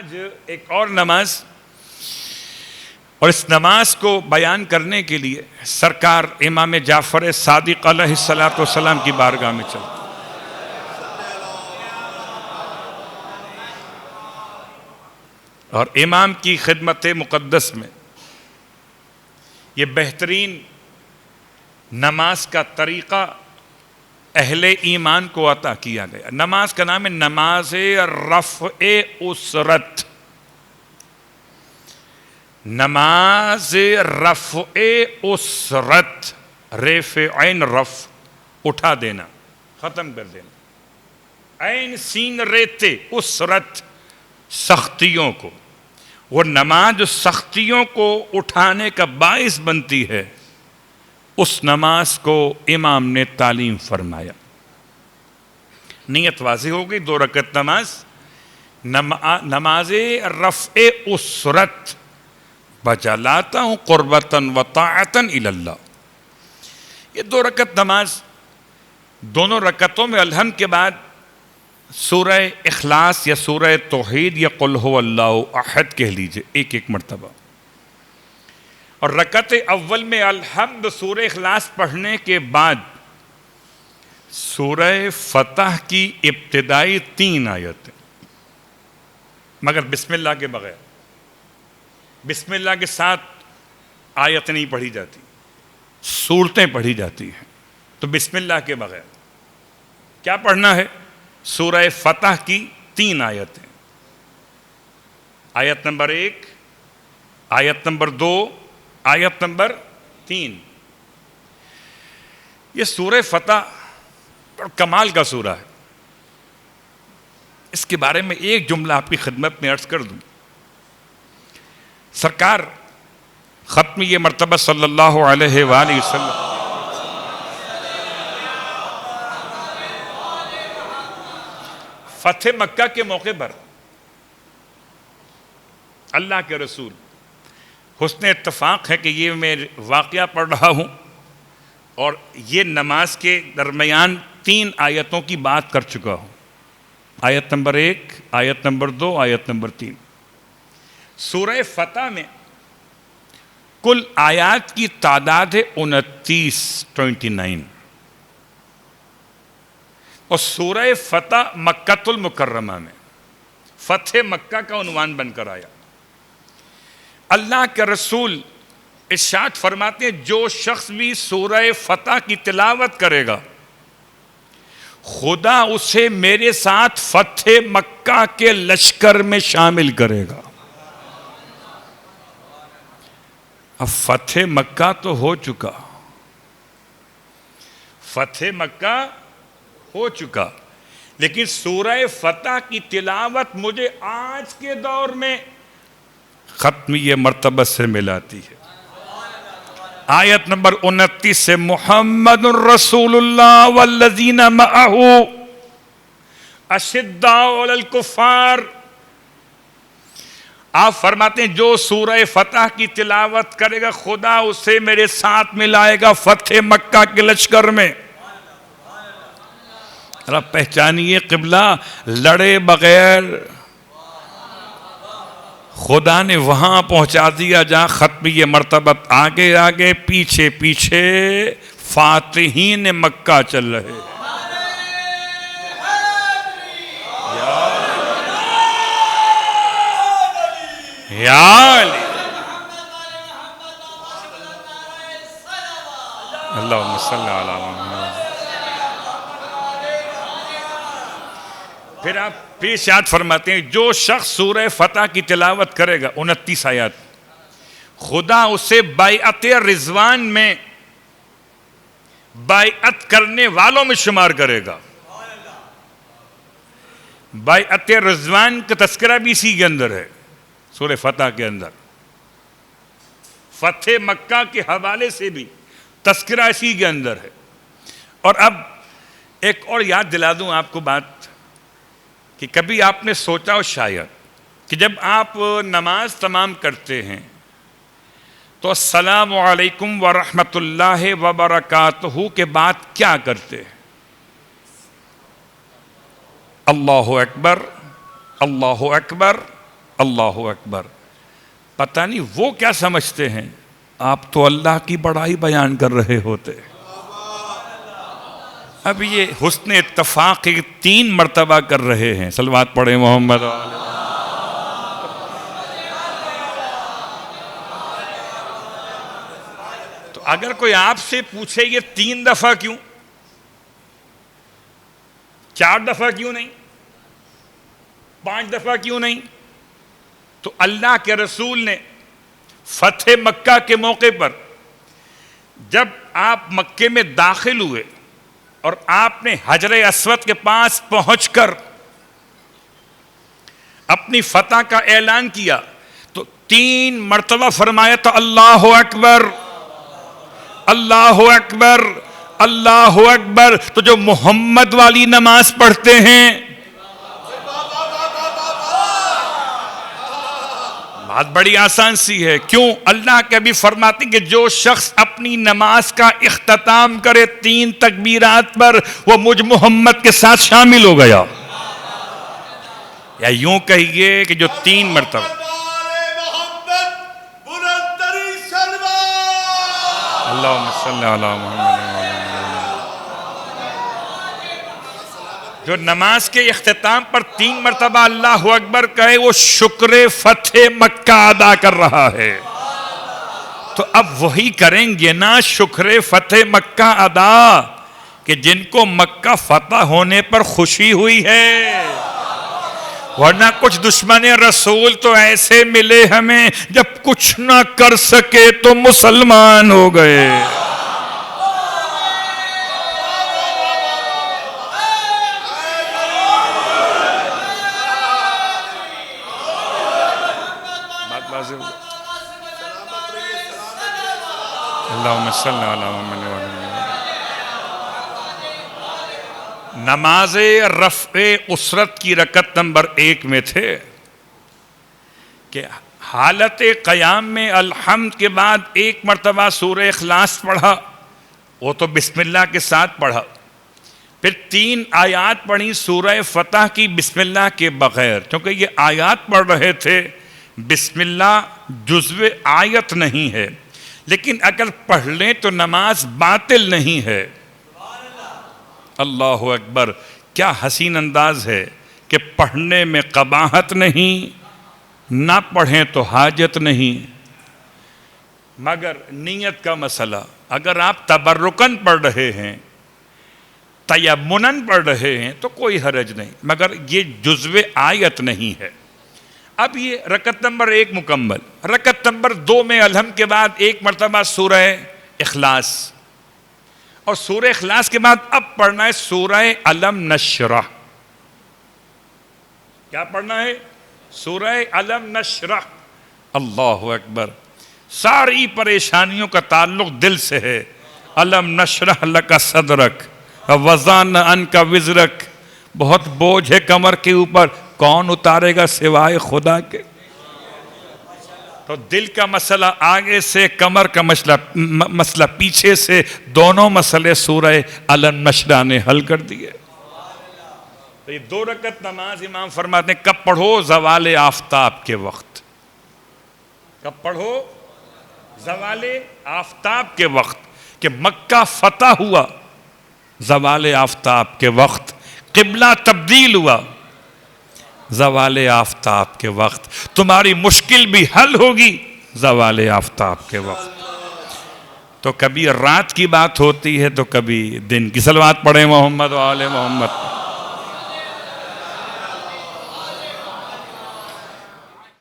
آج ایک اور نماز، اور اس نماز کو بیان کرنے کے لیے سرکار امام جعفر صادق علیہ الصلوۃ والسلام کی بارگاہ میں چلتے، اور امام کی خدمت مقدس میں یہ بہترین نماز کا طریقہ اہل ایمان کو عطا کیا گیا۔ نماز کا نام ہے نماز رفع اسرت، نماز رفع اسرت، ریف عین رفع اٹھا دینا، ختم کر دینا، عین سین ریتے اسرت سختیوں کو، وہ نماز جو سختیوں کو اٹھانے کا باعث بنتی ہے، اس نماز کو امام نے تعلیم فرمایا۔ نیت واضح ہو گئی، 2 رکعت نماز، نماز رفع اسرت، بچا لاتا ہوں قربتاً و طاعتاً الی اللہ۔ یہ 2 رکعت نماز، دونوں رکعتوں میں الحمد کے بعد سورہ اخلاص یا سورہ توحید یا قل هو اللہ احد کہہ لیجئے ایک مرتبہ، اور رکعت اول میں الحمد سورہ اخلاص پڑھنے کے بعد سورہ فتح کی ابتدائی 3 آیتیں، مگر بسم اللہ کے بغیر، بسم اللہ کے ساتھ آیت نہیں پڑھی جاتی، سورتیں پڑھی جاتی ہیں، تو بسم اللہ کے بغیر کیا پڑھنا ہے؟ سورہ فتح کی 3 آیتیں، آیت نمبر 1، آیت نمبر 2، آیت نمبر 3۔ یہ سورہ فتح کمال کا سورہ ہے، اس کے بارے میں ایک جملہ آپ کی خدمت میں عرض کر دوں۔ سرکار ختم یہ مرتبہ صلی اللہ علیہ وآلہ وسلم فتح مکہ کے موقع پر اللہ کے رسول، حسن اتفاق ہے کہ یہ میں واقعہ پڑھ رہا ہوں اور یہ نماز کے درمیان 3 آیتوں کی بات کر چکا ہوں، آیت نمبر 1، آیت نمبر 2، آیت نمبر 3۔ سورہ فتح میں کل آیات کی تعداد ہے 29، اور سورہ فتح مکۃ المکرمہ میں فتح مکہ کا عنوان بن کر آیا۔ اللہ کے رسول ارشاد فرماتے ہیں جو شخص بھی سورہ فتح کی تلاوت کرے گا خدا اسے میرے ساتھ فتح مکہ کے لشکر میں شامل کرے گا۔ اب فتح مکہ تو ہو چکا، فتح مکہ ہو چکا، لیکن سورہ فتح کی تلاوت مجھے آج کے دور میں ختم یہ مرتبہ سے ملاتی ہے۔ آیت نمبر 29 سے محمد رسول اللہ والذین معہ اشداء علی الکفار، آپ فرماتے ہیں جو سورہ فتح کی تلاوت کرے گا خدا اسے میرے ساتھ ملائے گا فتح مکہ کے لشکر میں۔ رب پہچانیے قبلہ، لڑے بغیر خدا نے وہاں پہنچا دیا جہاں ختم یہ مرتبہ آگے آگے پیچھے پیچھے فاتحین مکہ چل رہے۔ یا علی اللہم صلی علی محمد۔ پھر آپ پھر ارشاد فرماتے ہیں جو شخص سورہ فتح کی تلاوت کرے گا، 29 آیات، خدا اسے بیعت رضوان میں بیعت کرنے والوں میں شمار کرے گا۔ بیعت رضوان کا تذکرہ بھی اسی کے اندر ہے، سورہ فتح کے اندر، فتح مکہ کے حوالے سے بھی تذکرہ اسی کے اندر ہے۔ اور اب ایک اور یاد دلا دوں آپ کو بات، کہ کبھی آپ نے سوچا ہو شاید کہ جب آپ نماز تمام کرتے ہیں تو السلام علیکم ورحمۃ اللہ وبرکاتہ کے بعد کیا کرتے ہیں؟ اللہ اکبر، اللہ اکبر، اللہ اکبر. پتہ نہیں وہ کیا سمجھتے ہیں، آپ تو اللہ کی بڑائی بیان کر رہے ہوتے. اب یہ حسن اتفاق 3 مرتبہ کر رہے ہیں. صلوات پڑھیں محمد. تو اگر کوئی آپ سے پوچھے یہ 3 دفعہ کیوں، 4 دفعہ کیوں نہیں، 5 دفعہ کیوں نہیں، تو اللہ کے رسول نے فتح مکہ کے موقع پر جب آپ مکے میں داخل ہوئے اور آپ نے حجر اسود کے پاس پہنچ کر اپنی فتح کا اعلان کیا تو 3 مرتبہ فرمایا تھا اللہ اکبر، اللہ اکبر، اللہ اکبر. تو جو محمد والی نماز پڑھتے ہیں، بات بڑی آسان سی ہے. کیوں؟ اللہ کے بھی فرماتے کہ جو شخص اپنی نماز کا اختتام کرے 3 تکبیرات پر، وہ مجھ محمد کے ساتھ شامل ہو گیا. یا یوں کہیے کہ جو 3 مرتبہ اللہم صلی علی محمد، جو نماز کے اختتام پر 3 مرتبہ اللہ اکبر کہے، وہ شکر فتح مکہ ادا کر رہا ہے. تو اب وہی کریں گے نا، شکر فتح مکہ ادا، کہ جن کو مکہ فتح ہونے پر خوشی ہوئی ہے. ورنہ کچھ دشمن رسول تو ایسے ملے ہمیں جب کچھ نہ کر سکے تو مسلمان ہو گئے. اللہم صلی علی محمد. نماز رفع اسرت کی رکعت نمبر 1 میں تھے کہ حالت قیام میں الحمد کے بعد 1 مرتبہ سورہ اخلاص پڑھا، وہ تو بسم اللہ کے ساتھ پڑھا. پھر 3 آیات پڑھی سورہ فتح کی بسم اللہ کے بغیر، کیونکہ یہ آیات پڑھ رہے تھے. بسم اللہ جزو آیت نہیں ہے، لیکن اگر پڑھ لیں تو نماز باطل نہیں ہے. اللہ اکبر. کیا حسین انداز ہے کہ پڑھنے میں قباحت نہیں، نہ پڑھیں تو حاجت نہیں. مگر نیت کا مسئلہ، اگر آپ تبرکن پڑھ رہے ہیں، تیمنن پڑھ رہے ہیں تو کوئی حرج نہیں، مگر یہ جزو آیت نہیں ہے. اب یہ رکعت نمبر 1 مکمل. رکعت نمبر 2 میں الحمد کے بعد 1 مرتبہ سورہ اخلاص، اور سورہ اخلاص کے بعد اب پڑھنا ہے سورہ الم نشرح. کیا پڑھنا ہے؟ سورہ الم نشرح. اللہ اکبر. ساری پریشانیوں کا تعلق دل سے ہے. الم نشرح لک صدرک ووضعنا عنک وزرک. بہت بوجھ ہے کمر کے اوپر، کون اتارے گا سوائے خدا کے؟ تو دل کا مسئلہ آگے سے، کمر کا مسئلہ پیچھے سے، دونوں مسئلے سورہ الم نشرح نے حل کر دیے. تو یہ 2 رکعت نماز امام فرماتے ہیں کب پڑھو؟ زوال آفتاب کے وقت. کب پڑھو؟ زوال آفتاب کے وقت. کہ مکہ فتح ہوا زوال آفتاب کے وقت، قبلہ تبدیل ہوا زوال آفتاب کے وقت، تمہاری مشکل بھی حل ہوگی زوال آفتاب کے وقت. تو کبھی رات کی بات ہوتی ہے تو کبھی دن کی. صلوات پڑھیں محمد و آل محمد.